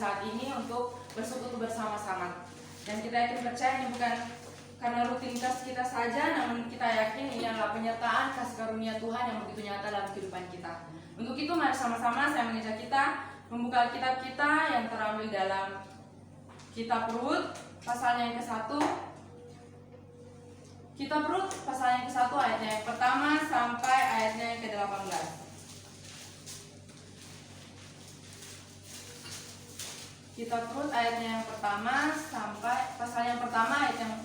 saat ini untuk bersekutu bersama-sama. Dan kita yakin percaya ini bukan karena rutinitas kita saja, namun kita yakin ini adalah penyertaan kasih karunia Tuhan yang begitu nyata dalam kehidupan kita. Untuk itu mari sama-sama saya mengajak kita membuka kitab kita yang terambil dalam kitab Rut pasalnya yang ke-1. Kitab Rut pasalnya yang ke-1 ayatnya yang pertama sampai ayatnya yang ke-18. Kitab Rut ayatnya yang pertama sampai pasal yang pertama ayat yang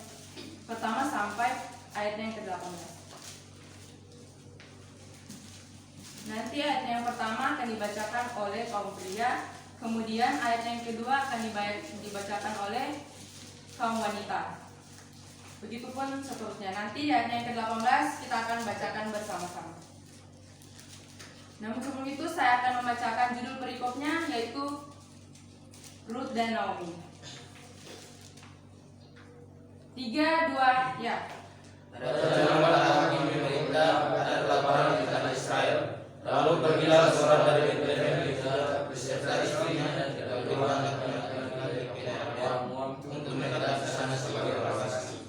pertama sampai ayatnya yang ke-18. Nanti ayat yang pertama akan dibacakan oleh kaum pria, kemudian ayat yang kedua akan dibacakan oleh kaum wanita. Begitupun seterusnya. Nanti ayat yang ke-18 kita akan bacakan bersama-sama. Namun sebelum itu saya akan membacakan judul perikopnya, yaitu Rut dan Naomi. 3, 2, ya. Janganlah hakim pemerintah ada kelaparan di tanah Israel. Lalu pergilah seorang dari Betlehem beserta istrinya dan kedua anaknya ke daerah Moab untuk menetap di sana sebagai orang asing.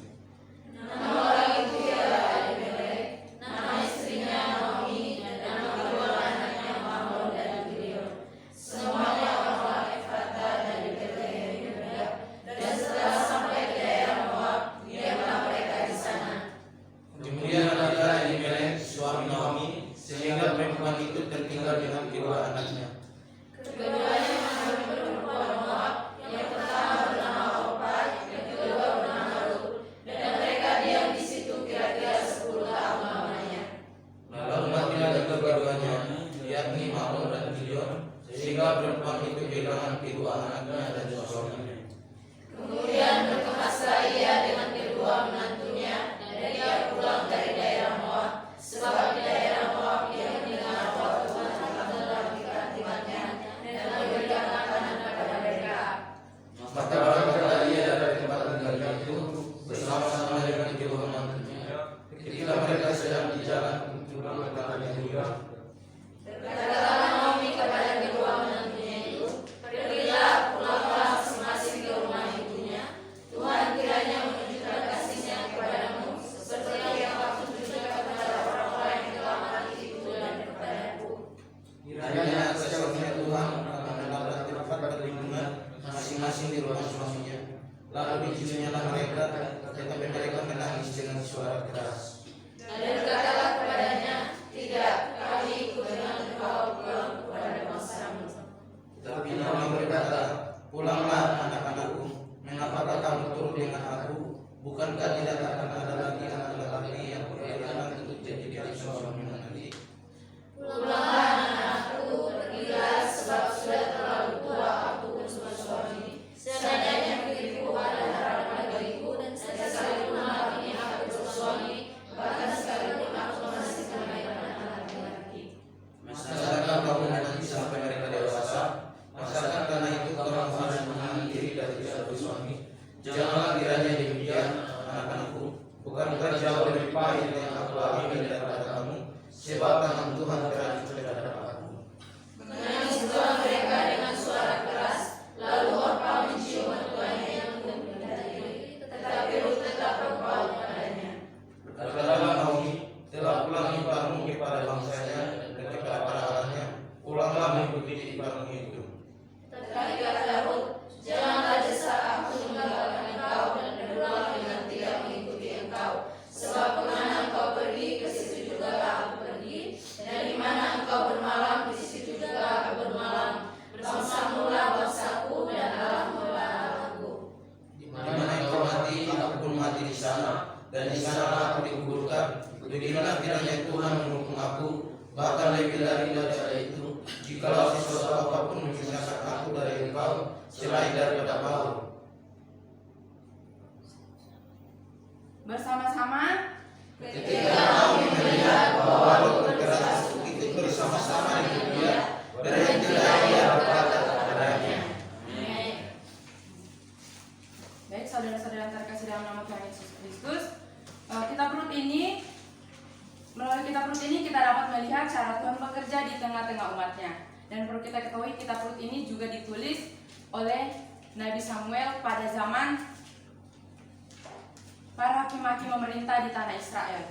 Nama orang itu ialah Elimelek, nama istrinya Naomi, dan nama kedua anaknya Mahlon dan Kilion. Semuanya orang-orang Efrata dari Betlehem Yehuda. Dan setelah sampai ke daerah Moab, diamlah mereka di sana. Kemudian adalah Elimelek suami Naomi, sehingga perempuan itu tertinggal dengan kedua anaknya. Keduanya mengandung perempuan Moab, yang pertama bernama Orpa, yang kedua bernama Rut, dan mereka diam di situ kira-kira 10 tahun lamanya. Lalu matilah kedua-duanya, yakni Mahlon dan Kilion, sehingga perempuan itu kehilangan kedua anaknya dan suaminya. Kemudian berkemaslah ia dengan kedua menantunya, dan ia pulang dari daerah Moab, sebab di daerah Moab ia mendengar bahwa Tuhan telah memberikan hikmatnya dan memberikan makanan kepada mereka. Maka berangkatlah ia dari tempat tinggalnya itu bersama-sama dengan kedua menantunya. Ketika mereka sedang di jalan pulang ke tanah Yehuda, Berkatalah Naomi kepada kedua menantunya itu, pergilah, pulanglah masing-masing ke rumah ibunya. Tuhan kiranya menunjukkan kasih-Nya kepadamu, seperti yang telah tunjukkan kepada orang-orang yang telah mati itu dan kepadaku. kiranya atas karunia Tuhan akan mendapat tempat perlindungan masing-masing di rumah suaminya. Lalu dicunyahlah mereka, tetapi mereka menangis dengan suara keras. Dan berkatalah kepadanya, tidak, kami ikut dengan engkau pulang kepada bangsamu. Tetapi Naomi berkata, pulanglah anak-anakku, mengapakah kamu turut dengan aku? Bukankah tidak akan ada lagi anak lelaki yang berkenan untuk jadi dari suamimu nanti? Pulanglah anak-anakku, pergilah, sebab sudah terlalu tua aku untuk bersuami. Seandainya diriku ada harapan bagiku, dan sekalipun malam ini aku bersuami, bahkan sekalipun aku masih melahirkan anak laki-laki. Masakan kamu nanti sampai mereka dewasa? Masakan karena itu kamu harus menahan diri dari satu suami? Janganlah kiranya demikian, anak-anakku. Bukankah jauh lebih pahit yang aku alami daripada kamu? Sebab tangan Tuhan terhadap terhadap aku. Menangis pula mereka dengan suara keras, lalu Orpa mencium mertuanya yang menggembira diri, tetapi Rut tetap berpaut padanya. Berkatalah Naomi, telah pulang iparmu kepada bangsanya dan kepada para Allahnya. Pulanglah mengikuti iparmu itu. Tetapi kata Rut, janganlah desak aku meninggalkan engkau dan pulang dengan tidak mengikuti engkau. Sebab kemana engkau pergi, ke situ juga aku pergi, dan di mana engkau bermalam, di situ juga aku bermalam. Bangsamu lah bangsaku, dan Allahmu lah Allahku. Di mana engkau mati, aku pun mati di sana, dan di sana aku dikuburkan. Beginilah kiranya Tuhan menghukum aku, bahkan lebih daripada itu, jikalau sesuatu apapun memisahkan aku dari engkau, selain daripada Paul. Bersama-sama. Ketika Naomi melihat bahwa Rut berkeras untuk ikut bersama-sama dengan dia, berhentilah ia berkata kepadanya. Baik, saudara-saudara yang terkasih dalam nama Tuhan Yesus Kristus, kitab Rut ini, melalui kitab Rut ini kita dapat melihat cara Tuhan bekerja di tengah-tengah umatnya. Dan perlu kita ketahui, kitab Rut ini juga ditulis oleh Nabi Samuel pada zaman para hakim-hakim memerintah di tanah Israel.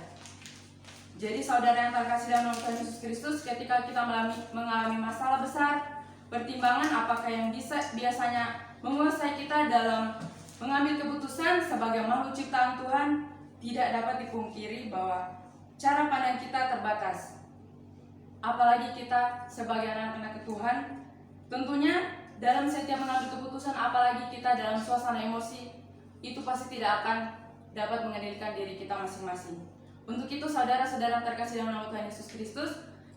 Jadi saudara yang terkasih dalam nama Tuhan Yesus Kristus, ketika kita mengalami masalah besar, pertimbangan apakah yang biasanya menguasai kita dalam mengambil keputusan sebagai makhluk ciptaan Tuhan, tidak dapat dipungkiri bahwa cara pandang kita terbatas. Apalagi kita sebagai anak-anak Tuhan, tentunya dalam setiap mengambil keputusan, apalagi kita dalam suasana emosi, itu pasti tidak akan dapat mengendalikan diri kita masing-masing. Untuk itu saudara-saudara terkasih dalam nama Tuhan Yesus Kristus,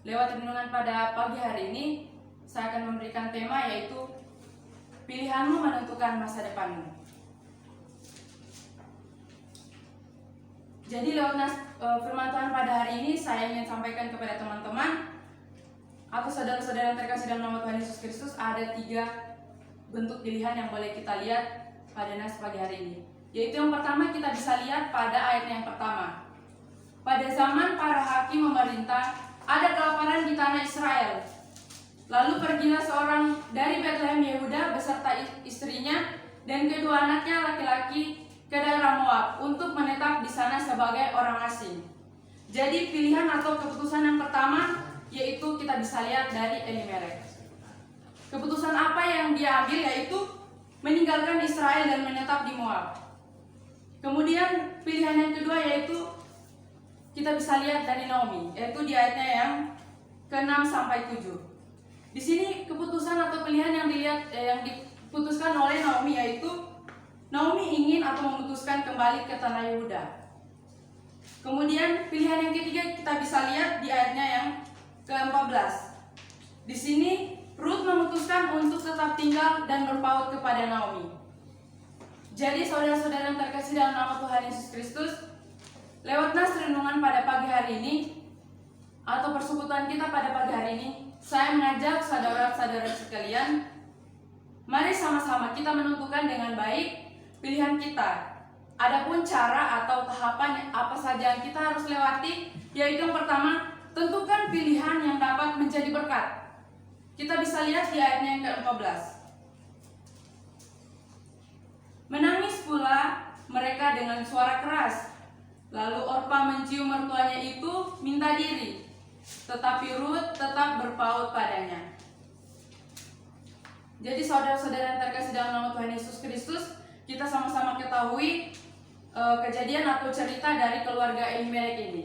lewat renungan pada pagi hari ini, saya akan memberikan tema yaitu pilihanmu menentukan masa depanmu. Jadi lewat firman Tuhan pada hari ini, saya ingin sampaikan kepada teman-teman atau saudara-saudara yang terkasih dalam nama Tuhan Yesus Kristus, ada 3 bentuk pilihan yang boleh kita lihat pada nas pagi hari ini. Yaitu yang pertama, kita bisa lihat pada ayat yang pertama. Pada zaman para hakim memerintah, ada kelaparan di tanah Israel. Lalu pergilah seorang dari Betlehem Yehuda beserta istrinya dan kedua anaknya laki-laki ke daerah Moab untuk menetap di sana sebagai orang asing. Jadi pilihan atau keputusan yang pertama yaitu kita bisa lihat dari Elimelek. Keputusan apa yang dia ambil yaitu meninggalkan Israel dan menetap di Moab. Kemudian pilihan yang kedua yaitu kita bisa lihat dari Naomi, yaitu di ayatnya yang ke-6 sampai 7. Di sini keputusan atau pilihan yang diputuskan oleh Naomi yaitu Naomi ingin atau memutuskan kembali ke tanah Yehuda. Kemudian pilihan yang ketiga kita bisa lihat di ayatnya yang ke-14. Di sini Ruth memutuskan untuk tetap tinggal dan berpaut kepada Naomi. Jadi saudara-saudara yang terkasih dalam nama Tuhan Yesus Kristus, lewat nas renungan pada pagi hari ini atau persekutuan kita pada pagi hari ini, saya mengajak saudara-saudara sekalian, mari sama-sama kita menentukan dengan baik pilihan kita. Adapun cara atau tahapan apa saja yang kita harus lewati, yaitu yang pertama, tentukan pilihan yang dapat menjadi berkat. Kita bisa lihat di ayatnya yang ke-14. Menangis pula mereka dengan suara keras. Lalu Orpa mencium mertuanya itu minta diri, tetapi Ruth tetap berpaut padanya. Jadi saudara-saudara yang terkasih dalam nama Tuhan Yesus Kristus, kita sama-sama ketahui kejadian atau cerita dari keluarga Elimelek ini.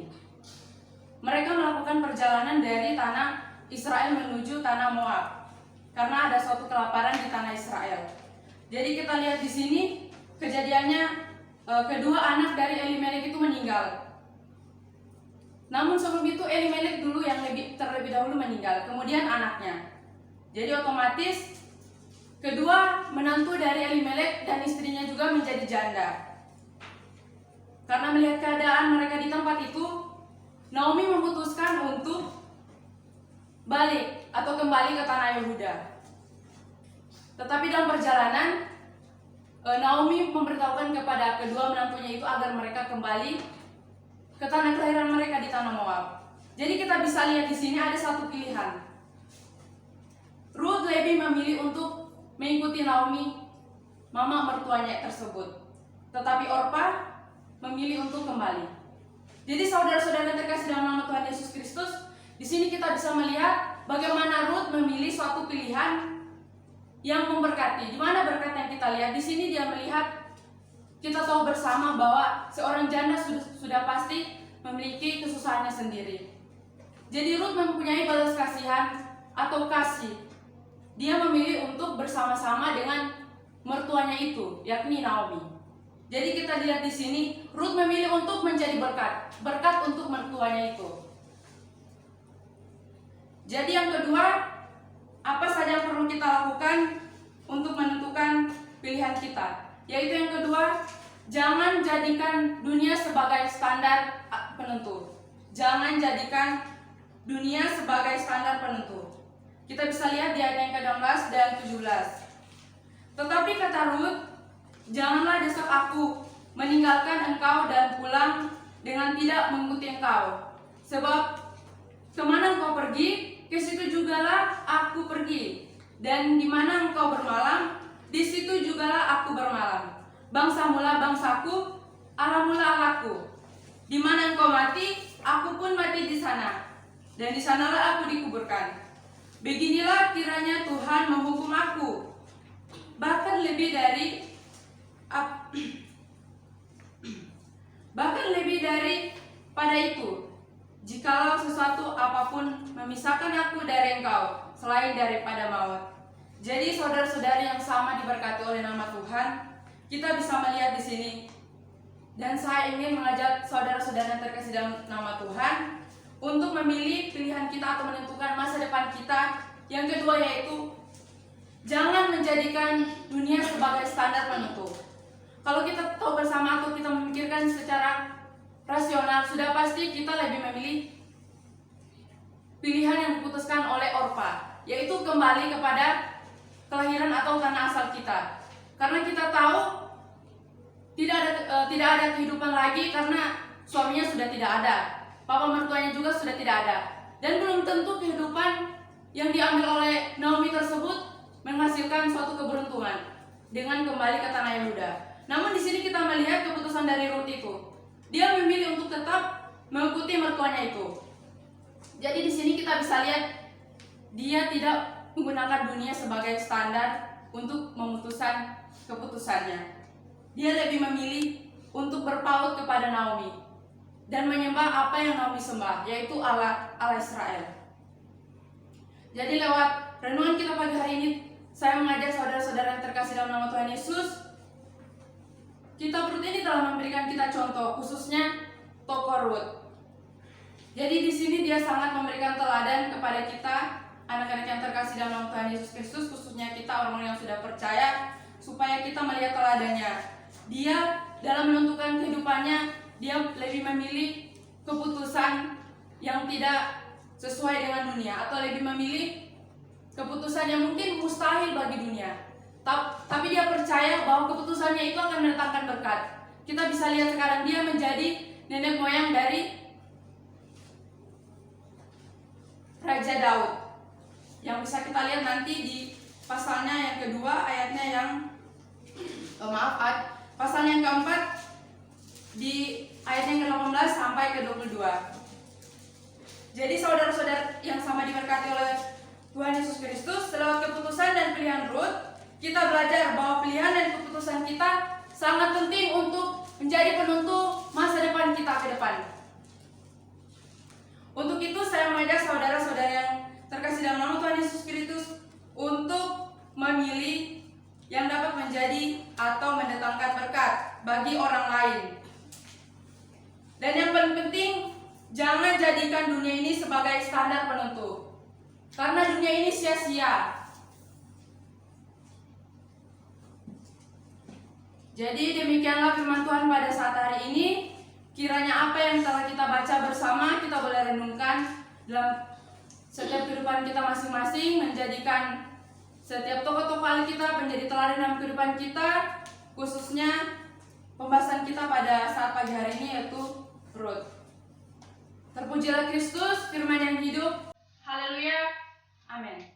Mereka melakukan perjalanan dari tanah Israel menuju tanah Moab karena ada suatu kelaparan di tanah Israel. Jadi kita lihat di sini kejadiannya kedua anak dari Elimelek itu meninggal. Namun sebelum itu Elimelek dulu yang terlebih dahulu meninggal, kemudian anaknya. Jadi otomatis kedua menantu dari Elimelek dan istrinya juga menjadi janda. Karena melihat keadaan mereka di tempat itu, Naomi memutuskan untuk balik atau kembali ke tanah Yehuda. Tetapi dalam perjalanan, Naomi memberitahukan kepada kedua menantunya itu agar mereka kembali ke tanah kelahiran mereka di tanah Moab. Jadi kita bisa lihat di sini ada satu pilihan. Ruth lebih memilih untuk mengikuti Naomi, mama mertuanya tersebut. Tetapi Orpa memilih untuk kembali. Jadi saudara-saudara terkasih dalam nama Tuhan Yesus Kristus, di sini kita bisa melihat bagaimana Ruth memilih suatu pilihan yang memberkati. Di mana berkat yang kita lihat? Di sini dia melihat, kita tahu bersama bahwa seorang janda sudah pasti memiliki kesusahannya sendiri. Jadi Ruth mempunyai balas kasihan atau kasih. Dia memilih untuk bersama-sama dengan mertuanya itu, yakni Naomi. Jadi kita lihat di sini, Ruth memilih untuk menjadi berkat untuk mertuanya itu. Jadi yang kedua, apa saja yang perlu kita lakukan untuk menentukan pilihan kita? Yaitu yang kedua, jangan jadikan dunia sebagai standar penentu. Jangan jadikan dunia sebagai standar penentu. Kita bisa lihat di ayat yang ke-16 dan 17. Tetapi kata Ruth, janganlah desak aku meninggalkan engkau dan pulang dengan tidak mengikuti engkau. Sebab kemana engkau pergi, ke situ jugalah aku pergi. Dan di mana engkau bermalam, Di situ jugalah aku bermalam. Bangsa mula bangsaku, Allah mula Allahku. Di mana engkau mati, aku pun mati di sana. Dan di sanalah aku dikuburkan. Beginilah kiranya Tuhan menghukum aku. Bahkan lebih pada itu, jikalau sesuatu apapun memisahkan aku dari engkau, selain daripada maut. Jadi saudara-saudari yang sama diberkati oleh nama Tuhan, kita bisa melihat di sini. Dan saya ingin mengajak saudara-saudara yang terkasih dalam nama Tuhan untuk memilih pilihan kita atau menentukan masa depan kita. Yang kedua yaitu, jangan menjadikan dunia sebagai standar penentu. Kalau kita tahu bersama atau kita memikirkan secara rasional, sudah pasti kita lebih memilih pilihan yang diputuskan oleh Orpa, yaitu kembali kepada kelahiran atau tanah asal kita. Karena kita tahu tidak ada kehidupan lagi karena suaminya sudah tidak ada, papa mertuanya juga sudah tidak ada, dan belum tentu kehidupan yang diambil oleh Naomi tersebut menghasilkan suatu keberuntungan dengan kembali ke tanah Yehuda. Namun di sini kita melihat keputusan dari Rut itu. Dia memilih untuk tetap mengikuti mertuanya itu. Jadi di sini kita bisa lihat dia tidak menggunakan dunia sebagai standar untuk memutuskan keputusannya. Dia lebih memilih untuk berpaut kepada Naomi dan menyembah apa yang Naomi sembah, yaitu Allah Israel. Jadi lewat renungan kita pagi hari ini, saya mengajak saudara-saudara yang terkasih dalam nama Tuhan Yesus, kitab Rut ini telah memberikan kita contoh, khususnya tokoh Rut. Jadi di sini dia sangat memberikan teladan kepada kita, anak-anak yang terkasih dalam nama Tuhan Yesus Kristus, khususnya kita orang-orang yang sudah percaya, supaya kita melihat teladannya. Dia dalam menentukan kehidupannya, dia lebih memilih keputusan yang tidak sesuai dengan dunia, atau lebih memilih keputusan yang mungkin mustahil bagi dunia. Tapi dia percaya bahwa keputusannya itu akan mendatangkan berkat. Kita bisa lihat sekarang dia menjadi nenek moyang dari Raja Daud, yang bisa kita lihat nanti di pasalnya yang kedua, ayatnya yang pasalnya yang keempat di ayat yang ke-18 sampai ke-22. Jadi saudara-saudara yang sama diberkati oleh Tuhan Yesus Kristus, lewat keputusan dan pilihan Rut, kita belajar bahwa pilihan dan keputusan kita sangat penting untuk menjadi penentu masa depan kita ke depan. Untuk itu saya mengajak saudara-saudara yang terkasih dalam nama Tuhan Yesus Kristus untuk memilih yang dapat menjadi atau mendatangkan berkat bagi orang lain. Dan yang paling penting, jangan jadikan dunia ini sebagai standar penentu. Karena dunia ini sia-sia. Jadi demikianlah firman Tuhan pada saat hari ini. Kiranya apa yang telah kita baca bersama kita boleh renungkan dalam setiap kehidupan kita masing-masing, menjadikan setiap tokoh-tokoh Alkitab menjadi teladan dalam kehidupan kita, khususnya pembahasan kita pada saat pagi hari ini yaitu Rut. Terpujilah Kristus, firman yang hidup. Haleluya. Amin.